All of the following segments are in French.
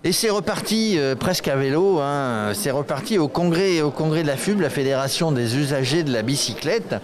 Et c'est reparti presque à vélo, hein. C'est reparti au congrès de la FUB, la Fédération des usagers de la bicyclette.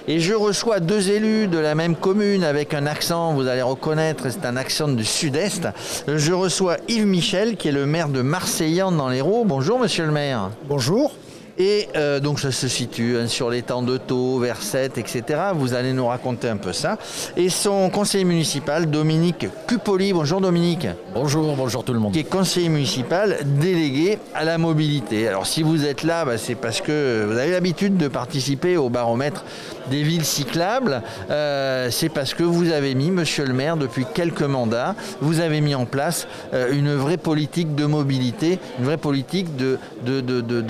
Et je reçois deux élus de la même commune avec un accent, vous allez reconnaître, c'est un accent du sud-est. Je reçois Yves Michel, qui est le maire de Marseillan dans l'Hérault. Bonjour monsieur le maire. Bonjour. Et donc ça se situe sur l'étang de Thau, Verset, etc. Vous allez nous raconter un peu ça. Et son conseiller municipal, Dominique Cupoli. Bonjour Dominique. Bonjour tout le monde. Qui est conseiller municipal délégué à la mobilité. Alors si vous êtes là, c'est parce que vous avez l'habitude de participer au baromètre des villes cyclables. C'est parce que vous avez mis, monsieur le maire, depuis quelques mandats, vous avez mis en place une vraie politique de mobilité, une vraie politique de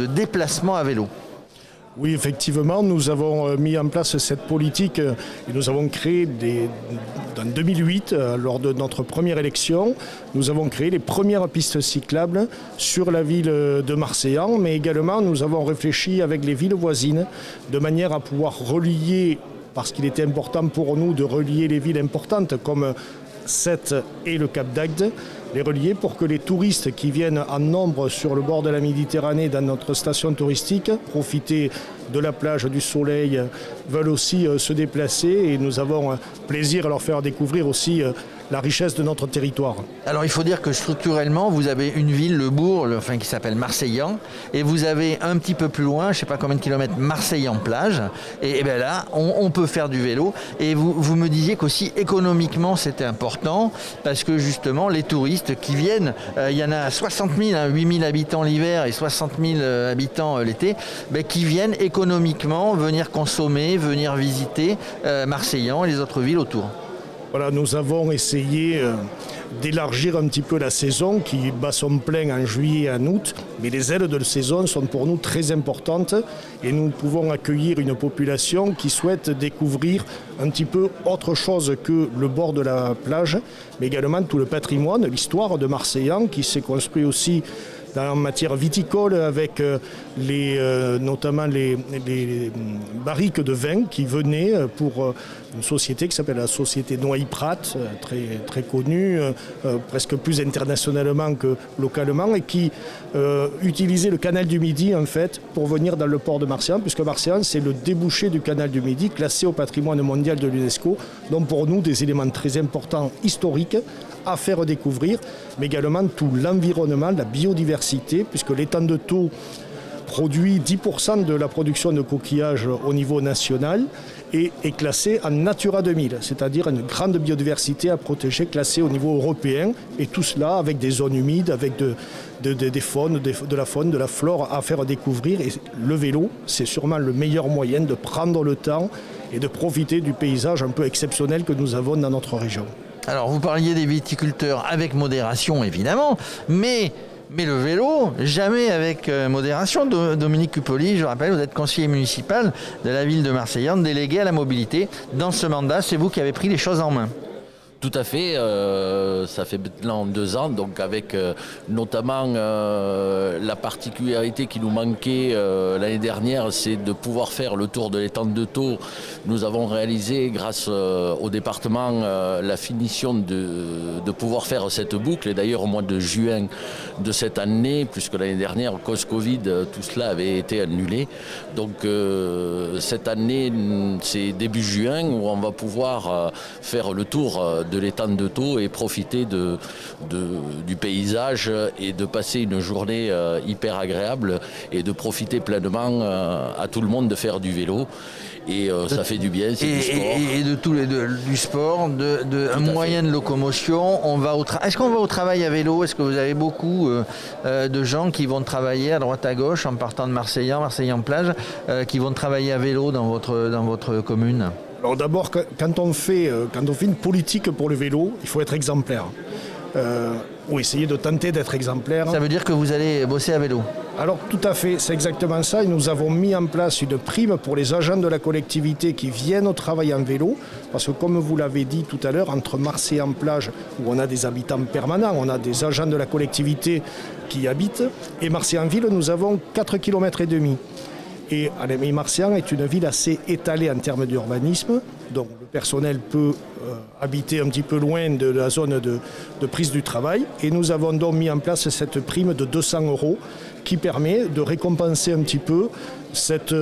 déplacement à vélo. Oui, effectivement, nous avons mis en place cette politique et nous avons créé en 2008, lors de notre première élection, nous avons créé les premières pistes cyclables sur la ville de Marseillan, mais également nous avons réfléchi avec les villes voisines de manière à pouvoir relier, parce qu'il était important pour nous de relier les villes importantes comme Sète et le Cap d'Agde, les relier pour que les touristes qui viennent en nombre sur le bord de la Méditerranée dans notre station touristique, profiter de la plage, du soleil, veulent aussi se déplacer et nous avons plaisir à leur faire découvrir aussi la richesse de notre territoire. Alors il faut dire que structurellement, vous avez une ville, le bourg, qui s'appelle Marseillan, et vous avez un petit peu plus loin, je ne sais pas combien de kilomètres, Marseillan-Plage, et bien là, on peut faire du vélo. Et vous me disiez qu'aussi économiquement, c'était important, parce que justement, les touristes qui viennent, il y en a 60 000, 8 000 habitants l'hiver et 60 000 habitants l'été, qui viennent économiquement venir consommer, venir visiter Marseillan et les autres villes autour. Voilà, nous avons essayé d'élargir un petit peu la saison qui bat son plein en juillet et en août, mais les ailes de saison sont pour nous très importantes et nous pouvons accueillir une population qui souhaite découvrir un petit peu autre chose que le bord de la plage, mais également tout le patrimoine, l'histoire de Marseillan qui s'est construit aussi en matière viticole avec notamment les barriques de vin qui venaient pour une société qui s'appelle la société Noailles-Prat, très, très connue, presque plus internationalement que localement, et qui utilisait le canal du Midi en fait pour venir dans le port de Marseillan, puisque Marseillan c'est le débouché du canal du Midi, classé au patrimoine mondial de l'UNESCO, donc pour nous des éléments très importants historiques à faire découvrir, mais également tout l'environnement, la biodiversité, puisque l'étang de Thau produit 10% de la production de coquillages au niveau national et est classé en Natura 2000, c'est-à-dire une grande biodiversité à protéger, classée au niveau européen, et tout cela avec des zones humides, avec des faunes, de la faune, de la flore à faire découvrir. Et le vélo, c'est sûrement le meilleur moyen de prendre le temps et de profiter du paysage un peu exceptionnel que nous avons dans notre région. Alors vous parliez des viticulteurs avec modération évidemment, mais le vélo, jamais avec modération. Dominique Cupoli, je rappelle, vous êtes conseiller municipal de la ville de Marseillan, délégué à la mobilité. Dans ce mandat, c'est vous qui avez pris les choses en main. Tout à fait, ça fait maintenant 2 ans, donc avec notamment la particularité qui nous manquait l'année dernière, c'est de pouvoir faire le tour de l'étang de Thau. Nous avons réalisé, grâce au département, la finition de pouvoir faire cette boucle. Et d'ailleurs, au mois de juin de cette année, puisque l'année dernière, cause Covid, tout cela avait été annulé. Donc cette année, c'est début juin où on va pouvoir faire le tour de l'étang de Thau et profiter du paysage et de passer une journée hyper agréable et de profiter pleinement à tout le monde de faire du vélo. Et ça fait du bien, c'est du sport. Et du sport, un moyen de locomotion. Est-ce qu'on va au travail à vélo? Est-ce que vous avez beaucoup de gens qui vont travailler à droite à gauche en partant de Marseillan-Plage, qui vont travailler à vélo dans votre commune? Alors d'abord, quand on fait une politique pour le vélo, il faut être exemplaire. Ou essayer de tenter d'être exemplaire. Ça veut dire que vous allez bosser à vélo? Alors tout à fait, c'est exactement ça. Et nous avons mis en place une prime pour les agents de la collectivité qui viennent au travail en vélo. Parce que comme vous l'avez dit tout à l'heure, entre Marseillan-Plage, où on a des habitants permanents, on a des agents de la collectivité qui habitent, et Marseillan-Ville, nous avons 4,5 km. Et Marseillan est une ville assez étalée en termes d'urbanisme, donc le personnel peut habiter un petit peu loin de la zone de prise du travail. Et nous avons donc mis en place cette prime de 200 € qui permet de récompenser un petit peu cette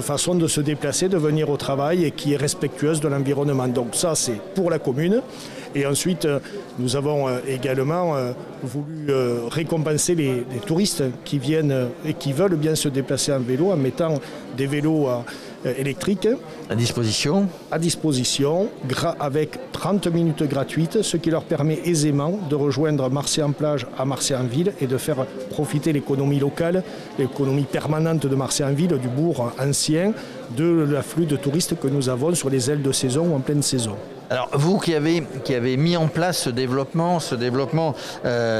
façon de se déplacer, de venir au travail et qui est respectueuse de l'environnement. Donc ça, c'est pour la commune. Et ensuite, nous avons également voulu récompenser les touristes qui viennent et qui veulent bien se déplacer en vélo en mettant des vélos électriques à disposition, avec 30 minutes gratuites, ce qui leur permet aisément de rejoindre Marseillan-Plage à Marseillan-Ville et de faire profiter l'économie locale, l'économie permanente de Marseillan-Ville, du bourg ancien, de l'afflux de touristes que nous avons sur les ailes de saison ou en pleine saison. Alors vous qui avez mis en place ce développement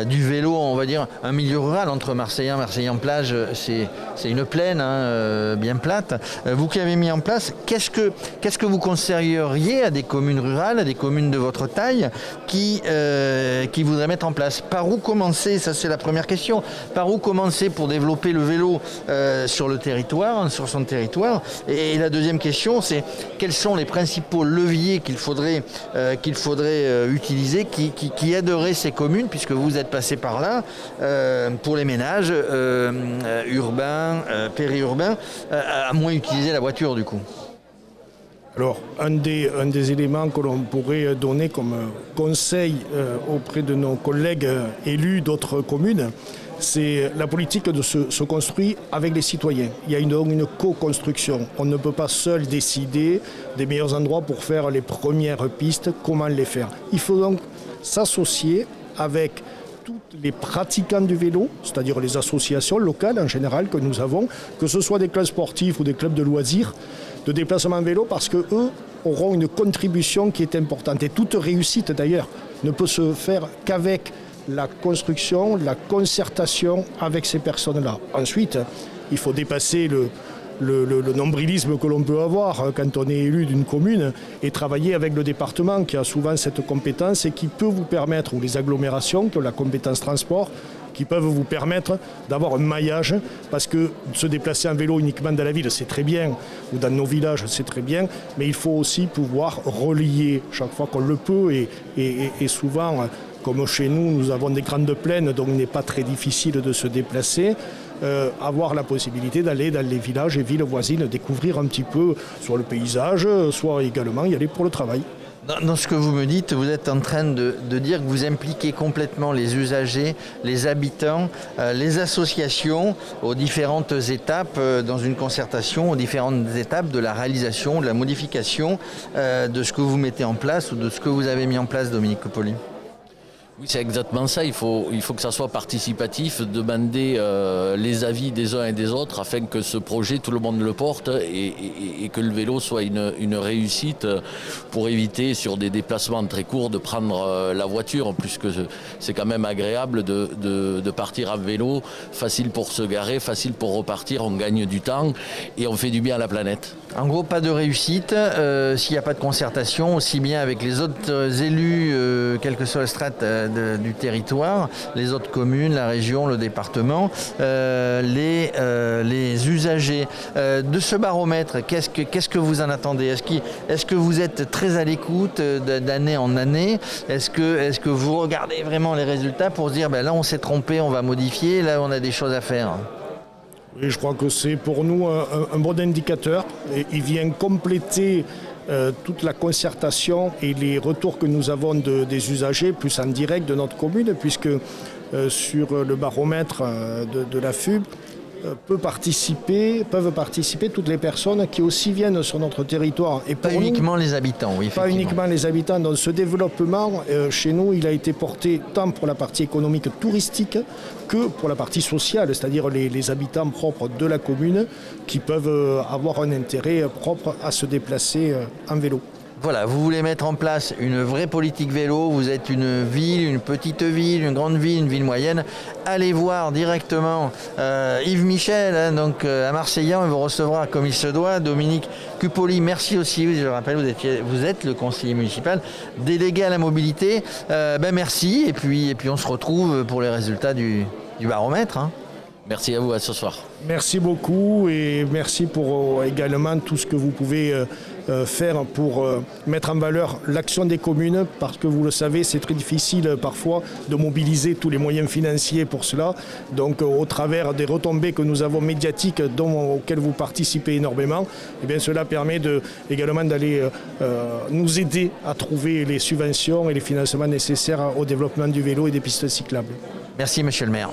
du vélo, on va dire un milieu rural entre Marseillan-Plage, c'est une plaine bien plate. Vous qui avez mis en place, qu'est-ce que vous conseilleriez à des communes rurales, à des communes de votre taille qui voudraient mettre en place? Par où commencer? Ça c'est la première question. Par où commencer pour développer le vélo sur son territoire? Et la deuxième question, c'est quels sont les principaux leviers qu'il faudrait utiliser, qui aideraient ces communes, puisque vous êtes passé par là, pour les ménages urbains, périurbains, à moins utiliser la voiture du coup? Alors, un des éléments que l'on pourrait donner comme conseil auprès de nos collègues élus d'autres communes, c'est la politique se construit avec les citoyens. Il y a une co-construction. On ne peut pas seul décider des meilleurs endroits pour faire les premières pistes, comment les faire. Il faut donc s'associer avec tous les pratiquants du vélo, c'est-à-dire les associations locales en général que nous avons, que ce soit des clubs sportifs ou des clubs de loisirs, de déplacement en vélo, parce qu'eux auront une contribution qui est importante. Et toute réussite d'ailleurs ne peut se faire qu'avec la construction, la concertation avec ces personnes-là. Ensuite, il faut dépasser le nombrilisme que l'on peut avoir quand on est élu d'une commune et travailler avec le département qui a souvent cette compétence et qui peut vous permettre, ou les agglomérations qui ont la compétence transport, qui peuvent vous permettre d'avoir un maillage, parce que se déplacer en vélo uniquement dans la ville, c'est très bien, ou dans nos villages, c'est très bien, mais il faut aussi pouvoir relier chaque fois qu'on le peut, et souvent, comme chez nous, nous avons des grandes plaines, donc il n'est pas très difficile de se déplacer, avoir la possibilité d'aller dans les villages et villes voisines, découvrir un petit peu soit le paysage, soit également y aller pour le travail. Dans ce que vous me dites, vous êtes en train de dire que vous impliquez complètement les usagers, les habitants, les associations aux différentes étapes dans une concertation, aux différentes étapes de la réalisation, de la modification de ce que vous mettez en place ou de ce que vous avez mis en place, Dominique Coppoli. Oui, c'est exactement ça. Il faut que ça soit participatif, demander les avis des uns et des autres afin que ce projet, tout le monde le porte et que le vélo soit une réussite pour éviter sur des déplacements très courts de prendre la voiture, puisque c'est quand même agréable de partir à vélo, facile pour se garer, facile pour repartir, on gagne du temps et on fait du bien à la planète. En gros, pas de réussite s'il n'y a pas de concertation, aussi bien avec les autres élus, quelle que soit la strate du territoire, les autres communes, la région, le département, les usagers. De ce baromètre, qu'est-ce que vous en attendez? Est-ce que vous êtes très à l'écoute d'année en année? Est-ce que vous regardez vraiment les résultats pour se dire là on s'est trompé, on va modifier, là on a des choses à faire? Oui, je crois que c'est pour nous un bon indicateur. Et il vient compléter toute la concertation et les retours que nous avons des usagers, plus en direct de notre commune, puisque sur le baromètre de la FUB, peuvent participer toutes les personnes qui aussi viennent sur notre territoire. Et pas uniquement les habitants, oui. Pas uniquement les habitants. Donc ce développement, chez nous, il a été porté tant pour la partie économique touristique que pour la partie sociale, c'est-à-dire les habitants propres de la commune qui peuvent avoir un intérêt propre à se déplacer en vélo. Voilà, vous voulez mettre en place une vraie politique vélo, vous êtes une ville, une petite ville, une grande ville, une ville moyenne. Allez voir directement Yves Michel, donc à Marseillan, il vous recevra comme il se doit. Dominique Coppoli, merci aussi, je le rappelle, vous êtes le conseiller municipal délégué à la mobilité. Merci, et puis on se retrouve pour les résultats du baromètre. Merci à vous, à ce soir. Merci beaucoup et merci pour également tout ce que vous pouvez faire pour mettre en valeur l'action des communes, parce que vous le savez, c'est très difficile parfois de mobiliser tous les moyens financiers pour cela. Donc au travers des retombées que nous avons médiatiques auxquelles vous participez énormément, eh bien, cela permet également d'aller nous aider à trouver les subventions et les financements nécessaires au développement du vélo et des pistes cyclables. Merci monsieur le maire.